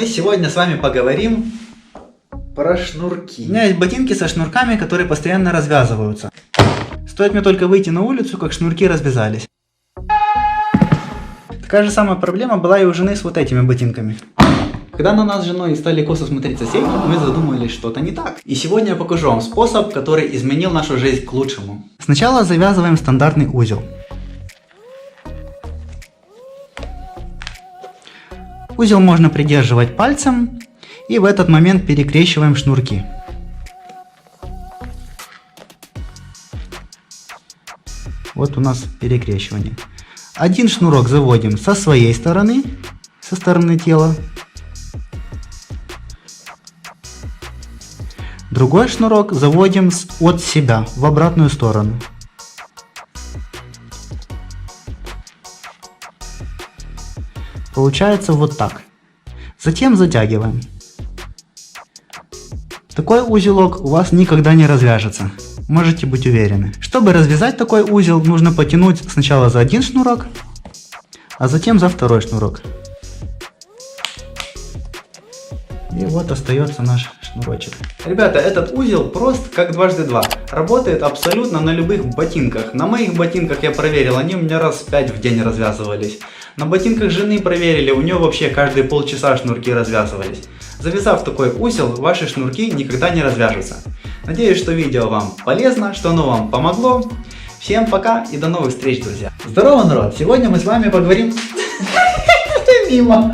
Мы сегодня с вами поговорим про шнурки. У меня есть ботинки со шнурками, которые постоянно развязываются. Стоит мне только выйти на улицу, как шнурки развязались. Такая же самая проблема была и у жены с вот этими ботинками. Когда на нас с женой стали косо смотреть соседи, мы задумались, что-то не так. И сегодня я покажу вам способ, который изменил нашу жизнь к лучшему. Сначала завязываем стандартный узел. Узел можно придерживать пальцем, и в этот момент перекрещиваем шнурки. Вот у нас перекрещивание. Один шнурок заводим со своей стороны, со стороны тела. Другой шнурок заводим от себя в обратную сторону. Получается вот так. Затем затягиваем. Такой узелок у вас никогда не развяжется. Можете быть уверены. Чтобы развязать такой узел, нужно потянуть сначала за один шнурок, а затем за второй шнурок. И вот остается наш шнурочек. Ребята, этот узел прост как дважды два. Работает абсолютно на любых ботинках. На моих ботинках я проверил, они у меня раз 5 в день развязывались. На ботинках жены проверили, у нее вообще каждые полчаса шнурки развязывались. Завязав такой узел, ваши шнурки никогда не развяжутся. Надеюсь, что видео вам полезно, что оно вам помогло. Всем пока и до новых встреч, друзья. Здорово, народ! Сегодня мы с вами поговорим... Мимо!